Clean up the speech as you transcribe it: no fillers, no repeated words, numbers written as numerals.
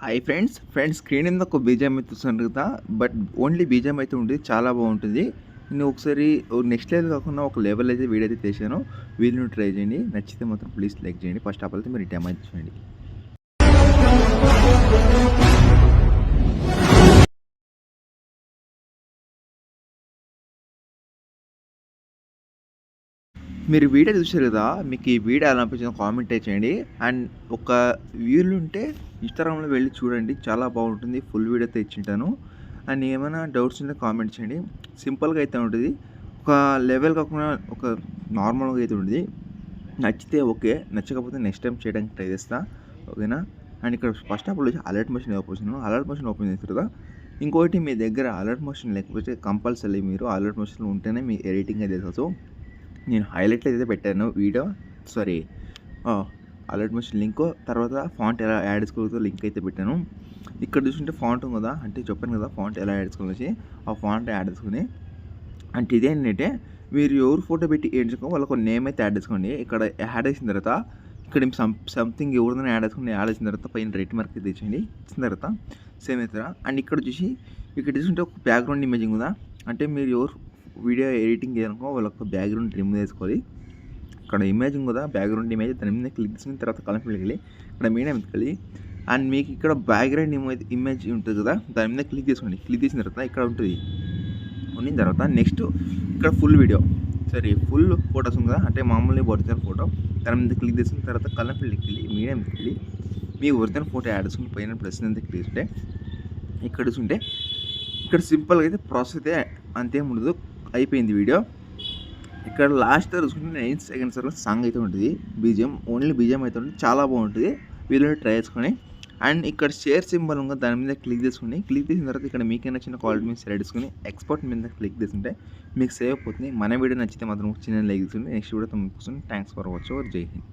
Hi friends screen మీద ఒక BGM అయితే చూస్తున్నారు కదా. బట్ ఓన్లీ బీజిఎం అయితే ఉంటుంది, చాలా బాగుంటుంది. నేను ఒకసారి నెక్స్ట్ లెవెల్ కాకుండా ఒక లెవెల్ అయితే వీడియో అయితే చేశాను. వీడియోని ట్రై చేయండి, నచ్చితే మాత్రం ప్లీజ్ లైక్ చేయండి. ఫస్ట్ ఆఫ్ ఆల్ అయితే మీరు డెమో చేయండి. మీరు వీడియో చూసారు కదా, మీకు ఈ వీడియో ఎలా అనిపించిందో కామెంట్ చేయండి. అండ్ ఒక వ్యూలు ఉంటే ఇన్స్టాగ్రామ్లో వెళ్ళి చూడండి, చాలా బాగుంటుంది. ఫుల్ వీడియో అయితే ఇచ్చింటాను. అండ్ ఏమైనా డౌట్స్ ఉంటే కామెంట్ చేయండి. సింపుల్గా అయితే ఉంటుంది, ఒక లెవెల్ కాకుండా ఒక నార్మల్గా అయితే ఉంటుంది. నచ్చితే ఓకే, నచ్చకపోతే నెక్స్ట్ టైం చేయడానికి ట్రై చేస్తా, ఓకేనా. అండ్ ఇక్కడ ఫస్ట్ ఆఫ్ ఆల్ వచ్చి అలర్ట్ మోషన్ ఓపెన్ చేస్తారు కదా. ఇంకోటి మీ దగ్గర అలర్ట్ మోషన్ లేకపోతే కంపల్సరీ మీరు అలర్ట్ మోషన్ ఉంటేనే మీ ఎడిటింగ్ అయితే చేస్తారు. నేను హైలైట్లో అయితే పెట్టాను video, sorry alert motion link, తర్వాత ఫాంట్ ఎలా యాడ్ చేసుకోవాలో లింక్ అయితే పెట్టాను. ఇక్కడ చూసుకుంటే ఫాంట్ ఉంది కదా, అంటే చెప్పాను కదా ఫాంట్ ఎలా యాడ్ చేసుకోవాలని. ఆ ఫాంట్ యాడ్ చేసుకుని అంటే ఇదే ఏంటంటే మీరు ఎవరు ఫోటో పెట్టి యాడ్ చేసుకో వాళ్ళకు నేమ్ అయితే యాడ్ చేసుకోండి. ఇక్కడ యాడ్ చేసిన తర్వాత ఇక్కడ సంథింగ్ ఎవరిదైనా యాడ్ చేసిన తర్వాత పైన రైట్ మార్క్ అయితే ఇచ్చేయండి. ఇచ్చిన తర్వాత సేమ్ అవుతారా. అండ్ ఇక్కడ చూసుకుంటే ఒక బ్యాక్గ్రౌండ్ ఇమేజింగ్ ఉందా, అంటే మీరు ఎవరు వీడియో ఎడిటింగ్ చేయాలనుకో వాళ్ళొక బ్యాక్గ్రౌండ్ రిమూవ్ చేసుకోవాలి. ఇక్కడ ఇమేజింగ్ కదా, బ్యాక్గ్రౌండ్ ఇమేజ్ దాని మీద క్లిక్ చేసిన తర్వాత కలర్ఫుల్ వెళ్ళి ఇక్కడ మీడియం ఎత్తుకెళ్ళి అండ్ మీకు ఇక్కడ బ్యాక్గ్రౌండ్ ఇమేజ్ ఉంటుంది కదా, దాని మీద క్లిక్ చేసుకోండి. క్లిక్ చేసిన తర్వాత ఇక్కడ ఉంటుంది. ఉన్న తర్వాత నెక్స్ట్ ఇక్కడ ఫుల్ ఫొటోస్ ఉంది కదా, అంటే మామూలుగా ఒరిజినల్ ఫోటో, దాని మీద క్లిక్ చేసిన తర్వాత కలర్ఫుల్కి వెళ్ళి మీడియం వెళ్ళి మీ ఒరిజినల్ ఫోటో యాడ్ చేసుకుని పైన ప్లస్ మీద క్లిక్ చేస్తే ఇక్కడ చూసుకుంటే ఇక్కడ సింపుల్గా అయితే ప్రాసెస్ అయితే అంతేం ఉండదు, అయిపోయింది వీడియో. ఇక్కడ లాస్ట్ చూసుకుంటే 9 సెకండ్స్ వరకు సాంగ్ అయితే ఉంటుంది. ఓన్లీ బీజిఎం అయితే ఉంటుంది, చాలా బాగుంటుంది. వీడియోని ట్రై చేసుకొని అండ్ ఇక్కడ షేర్ సింబల్ ఉంది, దాని మీద క్లిక్ చేసిన తర్వాత ఇక్కడ మీకే నచ్చిన క్వాలిటీ మీద సెలెక్ట్ చేసుకుని ఎక్స్పోర్ట్ మీద క్లిక్ చేసుకుంటే మీకు సేవ్ అయిపోతుంది. మన వీడియో నచ్చితే మాత్రం చిన్న లైక్ తీసుకుని నెక్స్ట్ వీడియోతో చూసుకుని థ్యాంక్స్ ఫర్ వాచింగ్. జై హింద్.